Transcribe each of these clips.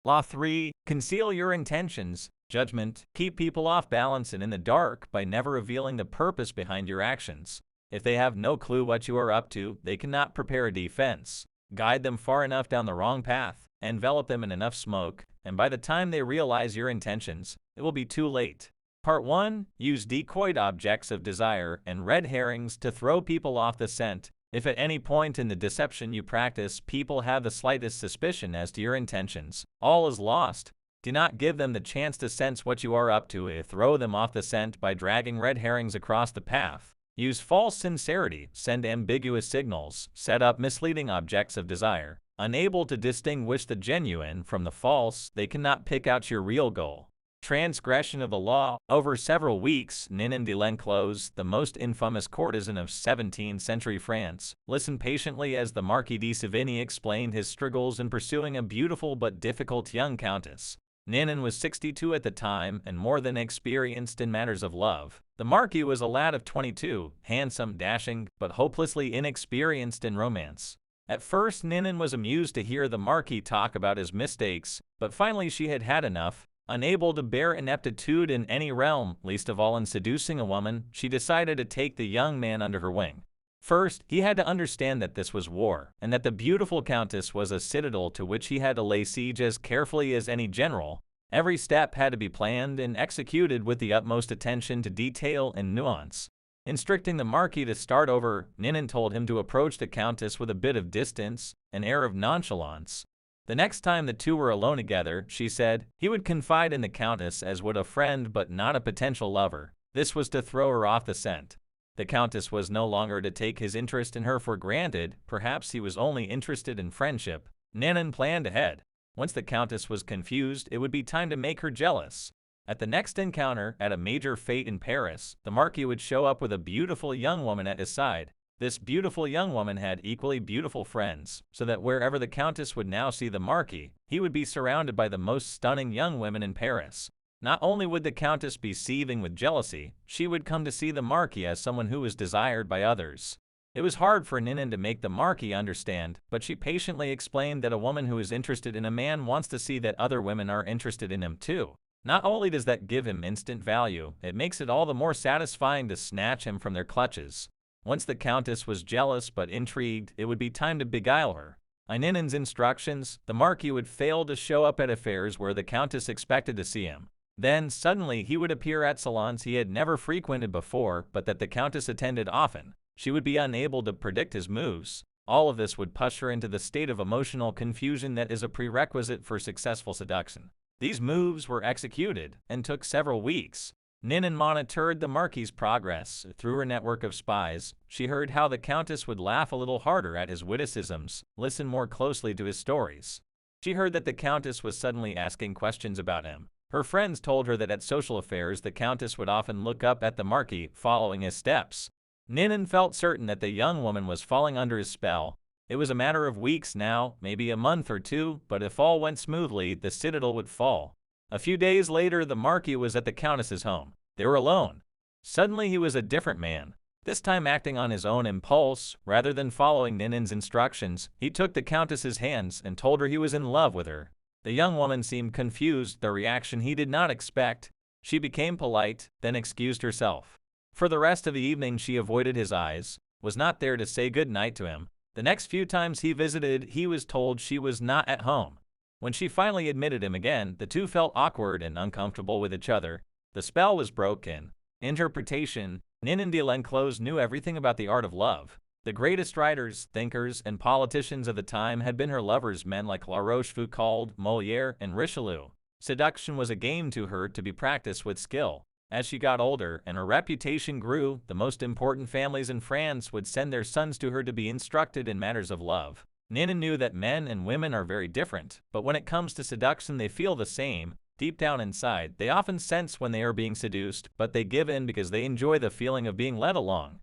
Law 3. Conceal your intentions. Judgment. Keep people off balance and in the dark by never revealing the purpose behind your actions. If they have no clue what you are up to, they cannot prepare a defense. Guide them far enough down the wrong path, envelop them in enough smoke, and by the time they realize your intentions, it will be too late. Part 1. Use decoyed objects of desire and red herrings to throw people off the scent. If at any point in the deception you practice, people have the slightest suspicion as to your intentions, all is lost. Do not give them the chance to sense what you are up to. Throw them off the scent by dragging red herrings across the path. Use false sincerity, send ambiguous signals, set up misleading objects of desire. Unable to distinguish the genuine from the false, they cannot pick out your real goal. Transgression of the law. Over several weeks, Ninon de Lenclos, the most infamous courtesan of 17th century France, listened patiently as the Marquis de Savigny explained his struggles in pursuing a beautiful but difficult young countess. Ninon was 62 at the time and more than experienced in matters of love. The Marquis was a lad of 22, handsome, dashing, but hopelessly inexperienced in romance. At first, Ninon was amused to hear the Marquis talk about his mistakes, but finally she had had enough. Unable to bear ineptitude in any realm, least of all in seducing a woman, she decided to take the young man under her wing. First, he had to understand that this was war, and that the beautiful countess was a citadel to which he had to lay siege as carefully as any general. Every step had to be planned and executed with the utmost attention to detail and nuance. Instructing the Marquis to start over, Ninon told him to approach the countess with a bit of distance, an air of nonchalance. The next time the two were alone together, she said, he would confide in the countess as would a friend but not a potential lover. This was to throw her off the scent. The countess was no longer to take his interest in her for granted, perhaps he was only interested in friendship. Ninon planned ahead. Once the countess was confused, it would be time to make her jealous. At the next encounter, at a major fete in Paris, the Marquis would show up with a beautiful young woman at his side. This beautiful young woman had equally beautiful friends, so that wherever the countess would now see the Marquis, he would be surrounded by the most stunning young women in Paris. Not only would the countess be seething with jealousy, she would come to see the Marquis as someone who was desired by others. It was hard for Ninon to make the Marquis understand, but she patiently explained that a woman who is interested in a man wants to see that other women are interested in him too. Not only does that give him instant value, it makes it all the more satisfying to snatch him from their clutches. Once the countess was jealous but intrigued, it would be time to beguile her. By Ninon's instructions, the Marquis would fail to show up at affairs where the countess expected to see him. Then, suddenly, he would appear at salons he had never frequented before, but that the countess attended often. She would be unable to predict his moves. All of this would push her into the state of emotional confusion that is a prerequisite for successful seduction. These moves were executed and took several weeks. Ninon monitored the Marquis's progress through her network of spies. She heard how the countess would laugh a little harder at his witticisms, listen more closely to his stories. She heard that the countess was suddenly asking questions about him. Her friends told her that at social affairs the countess would often look up at the Marquis, following his steps. Ninon felt certain that the young woman was falling under his spell. It was a matter of weeks now, maybe a month or two, but if all went smoothly, the citadel would fall. A few days later, the Marquis was at the countess's home. They were alone. Suddenly he was a different man. This time acting on his own impulse, rather than following Ninon's instructions, he took the countess's hands and told her he was in love with her. The young woman seemed confused, the reaction he did not expect. She became polite, then excused herself. For the rest of the evening she avoided his eyes, was not there to say good night to him. The next few times he visited, he was told she was not at home. When she finally admitted him again, the two felt awkward and uncomfortable with each other. The spell was broken. Interpretation. Ninon de Lenclos knew everything about the art of love. The greatest writers, thinkers, and politicians of the time had been her lovers, men like La Rochefoucauld, Molière, and Richelieu. Seduction was a game to her to be practiced with skill. As she got older and her reputation grew, the most important families in France would send their sons to her to be instructed in matters of love. Ninon knew that men and women are very different, but when it comes to seduction they feel the same. Deep down inside, they often sense when they are being seduced, but they give in because they enjoy the feeling of being led along.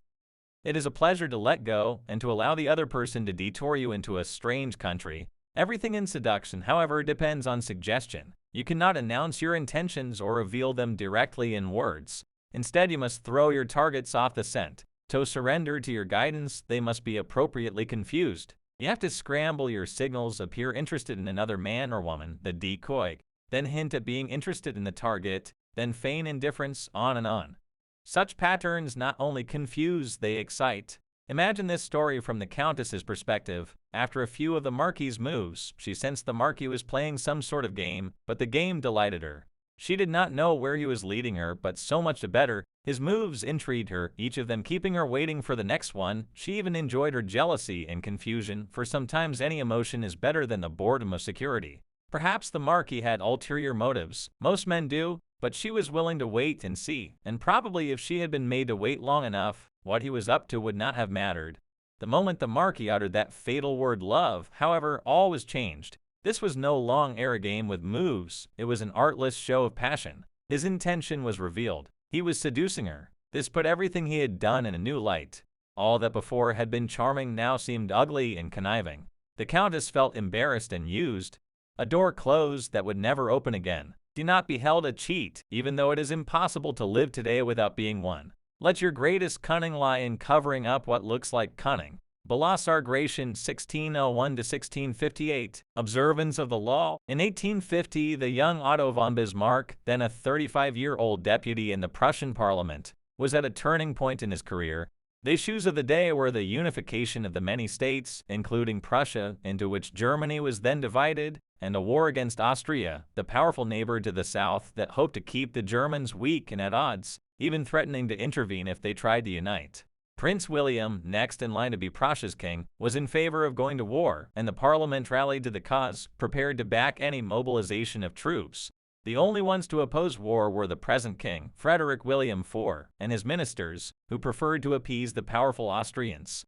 It is a pleasure to let go and to allow the other person to detour you into a strange country. Everything in seduction, however, depends on suggestion. You cannot announce your intentions or reveal them directly in words. Instead, you must throw your targets off the scent. To surrender to your guidance, they must be appropriately confused. You have to scramble your signals, appear interested in another man or woman, the decoy, then hint at being interested in the target, then feign indifference, on and on. Such patterns not only confuse, they excite. Imagine this story from the Countess's perspective. After a few of the Marquis's moves, she sensed the Marquis was playing some sort of game, but the game delighted her. She did not know where he was leading her, but so much the better. His moves intrigued her, each of them keeping her waiting for the next one. She even enjoyed her jealousy and confusion, for sometimes any emotion is better than the boredom of security. Perhaps the Marquis had ulterior motives. Most men do, but she was willing to wait and see, and probably if she had been made to wait long enough, what he was up to would not have mattered. The moment the Marquis uttered that fatal word love, however, all was changed. This was no long-air game with moves, it was an artless show of passion. His intention was revealed. He was seducing her. This put everything he had done in a new light. All that before had been charming now seemed ugly and conniving. The Countess felt embarrassed and used. A door closed that would never open again. Do not be held a cheat, even though it is impossible to live today without being one. Let your greatest cunning lie in covering up what looks like cunning. Bellassar Gratian 1601 to 1658. Observance of the law. In 1850, the young Otto von Bismarck, then a 35-year-old deputy in the Prussian parliament, was at a turning point in his career. The issues of the day were the unification of the many states, including Prussia, into which Germany was then divided, and a war against Austria, the powerful neighbor to the south that hoped to keep the Germans weak and at odds, even threatening to intervene if they tried to unite. Prince William, next in line to be Prussia's king, was in favor of going to war, and the parliament rallied to the cause, prepared to back any mobilization of troops. The only ones to oppose war were the present king, Frederick William IV, and his ministers, who preferred to appease the powerful Austrians.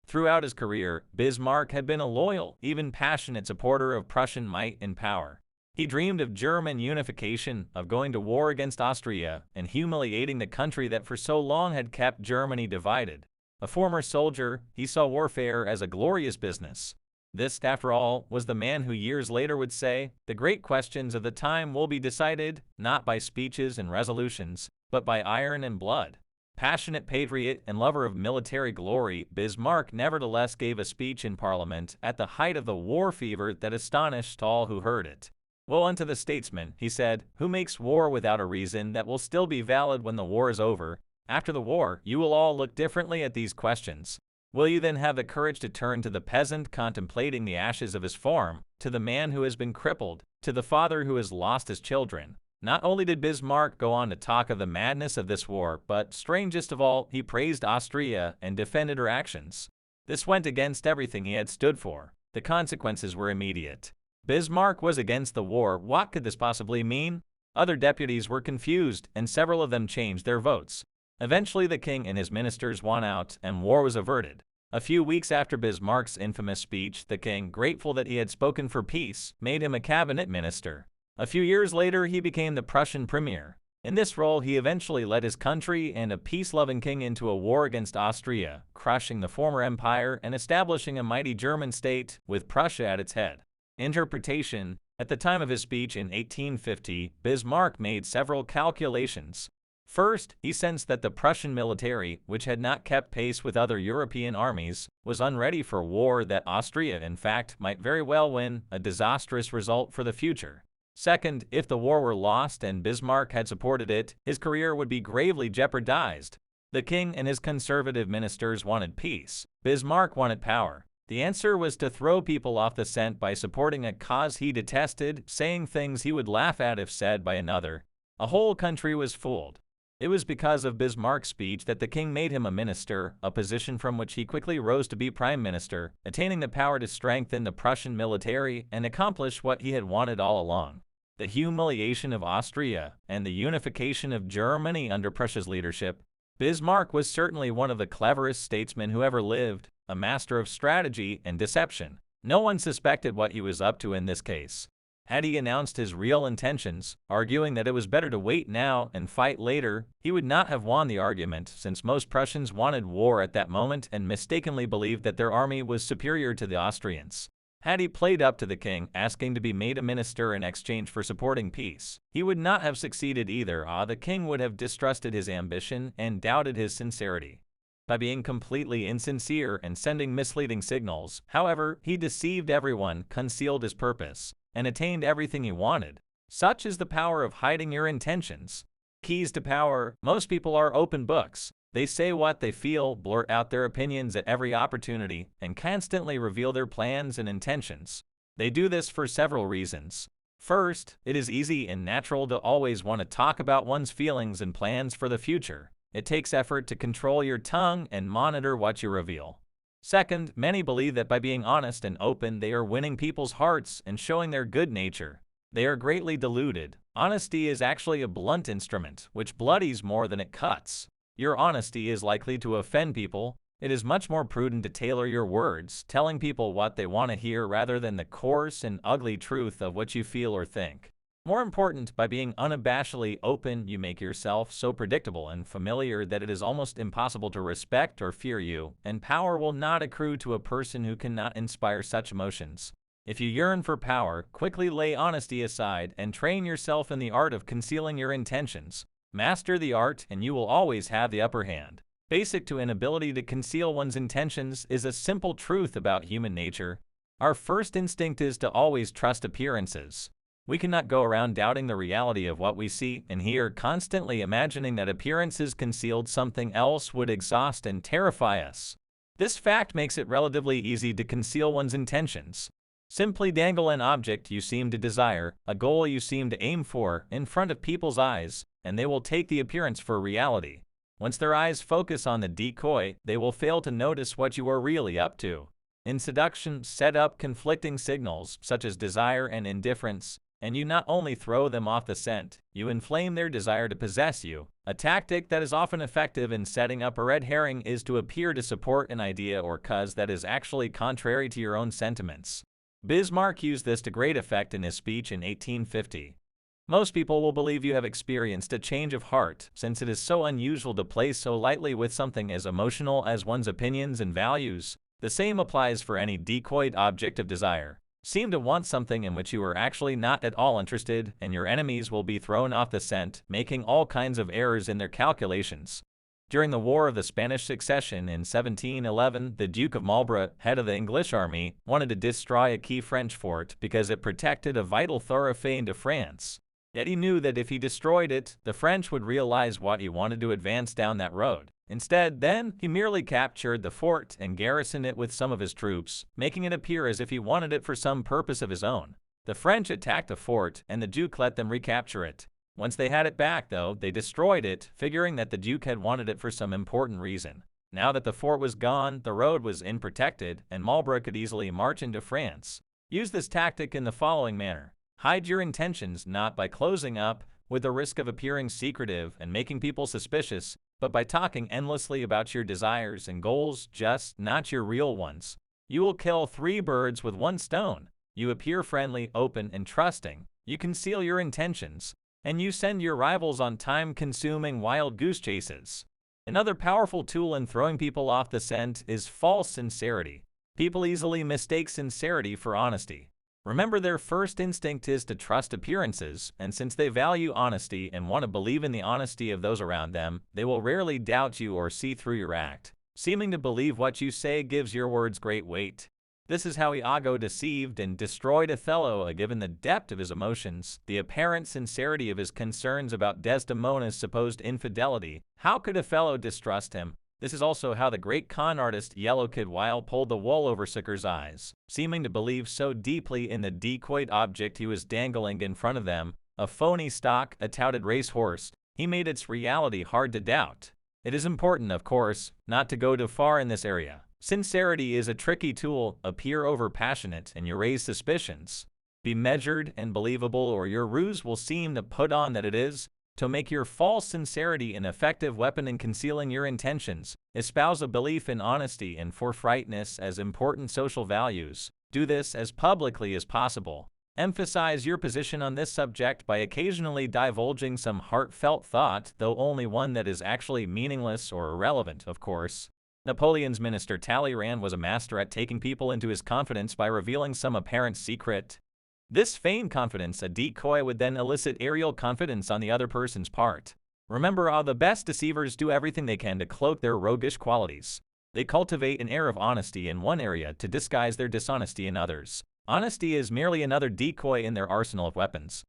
Throughout his career, Bismarck had been a loyal, even passionate supporter of Prussian might and power. He dreamed of German unification, of going to war against Austria, and humiliating the country that for so long had kept Germany divided. A former soldier, he saw warfare as a glorious business. This, after all, was the man who years later would say, "The great questions of the time will be decided, not by speeches and resolutions, but by iron and blood." Passionate patriot and lover of military glory, Bismarck nevertheless gave a speech in Parliament at the height of the war fever that astonished all who heard it. "Woe unto the statesman," he said, "who makes war without a reason that will still be valid when the war is over. After the war, you will all look differently at these questions. Will you then have the courage to turn to the peasant contemplating the ashes of his farm, to the man who has been crippled, to the father who has lost his children?" Not only did Bismarck go on to talk of the madness of this war, but, strangest of all, he praised Austria and defended her actions. This went against everything he had stood for. The consequences were immediate. Bismarck was against the war. What could this possibly mean? Other deputies were confused, and several of them changed their votes. Eventually the king and his ministers won out, and war was averted. A few weeks after Bismarck's infamous speech, the king, grateful that he had spoken for peace, made him a cabinet minister. A few years later, he became the Prussian premier. In this role, he eventually led his country and a peace-loving king into a war against Austria, crushing the former empire and establishing a mighty German state, with Prussia at its head. Interpretation. At the time of his speech in 1850, Bismarck made several calculations. First, he sensed that the Prussian military, which had not kept pace with other European armies, was unready for war that Austria, in fact, might very well win, a disastrous result for the future. Second, if the war were lost and Bismarck had supported it, his career would be gravely jeopardized. The king and his conservative ministers wanted peace. Bismarck wanted power. The answer was to throw people off the scent by supporting a cause he detested, saying things he would laugh at if said by another. A whole country was fooled. It was because of Bismarck's speech that the king made him a minister, a position from which he quickly rose to be prime minister, attaining the power to strengthen the Prussian military and accomplish what he had wanted all along: the humiliation of Austria and the unification of Germany under Prussia's leadership. Bismarck was certainly one of the cleverest statesmen who ever lived, a master of strategy and deception. No one suspected what he was up to in this case. Had he announced his real intentions, arguing that it was better to wait now and fight later, he would not have won the argument, since most Prussians wanted war at that moment and mistakenly believed that their army was superior to the Austrians. Had he played up to the king, asking to be made a minister in exchange for supporting peace, he would not have succeeded either. The king would have distrusted his ambition and doubted his sincerity. by being completely insincere and sending misleading signals. However, he deceived everyone, concealed his purpose, and attained everything he wanted. Such is the power of hiding your intentions. Keys to power. Most people are open books. They say what they feel, blurt out their opinions at every opportunity, and constantly reveal their plans and intentions. They do this for several reasons. First, it is easy and natural to always want to talk about one's feelings and plans for the future. It takes effort to control your tongue and monitor what you reveal. Second, many believe that by being honest and open, they are winning people's hearts and showing their good nature. They are greatly deluded. Honesty is actually a blunt instrument, which bloodies more than it cuts. Your honesty is likely to offend people. It is much more prudent to tailor your words, telling people what they want to hear rather than the coarse and ugly truth of what you feel or think. More important, by being unabashedly open, you make yourself so predictable and familiar that it is almost impossible to respect or fear you, and power will not accrue to a person who cannot inspire such emotions. If you yearn for power, quickly lay honesty aside and train yourself in the art of concealing your intentions. Master the art, and you will always have the upper hand. Basic to inability to conceal one's intentions is a simple truth about human nature. Our first instinct is to always trust appearances. We cannot go around doubting the reality of what we see and hear, constantly imagining that appearances concealed something else would exhaust and terrify us. This fact makes it relatively easy to conceal one's intentions. Simply dangle an object you seem to desire, a goal you seem to aim for, in front of people's eyes, and they will take the appearance for reality. Once their eyes focus on the decoy, they will fail to notice what you are really up to. In seduction, set up conflicting signals, such as desire and indifference, and you not only throw them off the scent, you inflame their desire to possess you. A tactic that is often effective in setting up a red herring is to appear to support an idea or cause that is actually contrary to your own sentiments. Bismarck used this to great effect in his speech in 1850. Most people will believe you have experienced a change of heart, since it is so unusual to play so lightly with something as emotional as one's opinions and values. The same applies for any decoyed object of desire. Seem to want something in which you are actually not at all interested, and your enemies will be thrown off the scent, making all kinds of errors in their calculations. During the War of the Spanish Succession in 1711, the Duke of Marlborough, head of the English army, wanted to destroy a key French fort because it protected a vital thoroughfare into France. Yet he knew that if he destroyed it, the French would realize what he wanted to advance down that road. Instead, then, he merely captured the fort and garrisoned it with some of his troops, making it appear as if he wanted it for some purpose of his own. The French attacked the fort, and the Duke let them recapture it. Once they had it back, though, they destroyed it, figuring that the Duke had wanted it for some important reason. Now that the fort was gone, the road was unprotected, and Marlborough could easily march into France. Use this tactic in the following manner. Hide your intentions not by closing up, with the risk of appearing secretive and making people suspicious, but by talking endlessly about your desires and goals, just not your real ones. You will kill 3 birds with 1 stone. You appear friendly, open, and trusting. You conceal your intentions, and you send your rivals on time-consuming wild goose chases. Another powerful tool in throwing people off the scent is false sincerity. People easily mistake sincerity for honesty. Remember, their first instinct is to trust appearances, and since they value honesty and want to believe in the honesty of those around them, they will rarely doubt you or see through your act. Seeming to believe what you say gives your words great weight. This is how Iago deceived and destroyed Othello, given the depth of his emotions, the apparent sincerity of his concerns about Desdemona's supposed infidelity. How could Othello distrust him? This is also how the great con artist Yellow Kid Weil pulled the wool over suckers' eyes, seeming to believe so deeply in the decoyed object he was dangling in front of them, a phony stock, a touted racehorse. He made its reality hard to doubt. It is important, of course, not to go too far in this area. Sincerity is a tricky tool. Appear over-passionate and you raise suspicions. Be measured and believable, or your ruse will seem to put on that it is. To make your false sincerity an effective weapon in concealing your intentions, espouse a belief in honesty and forthrightness as important social values. Do this as publicly as possible. Emphasize your position on this subject by occasionally divulging some heartfelt thought, though only one that is actually meaningless or irrelevant, of course. Napoleon's minister Talleyrand was a master at taking people into his confidence by revealing some apparent secret. This feigned confidence, a decoy, would then elicit aerial confidence on the other person's part. Remember, the best deceivers do everything they can to cloak their roguish qualities. They cultivate an air of honesty in one area to disguise their dishonesty in others. Honesty is merely another decoy in their arsenal of weapons.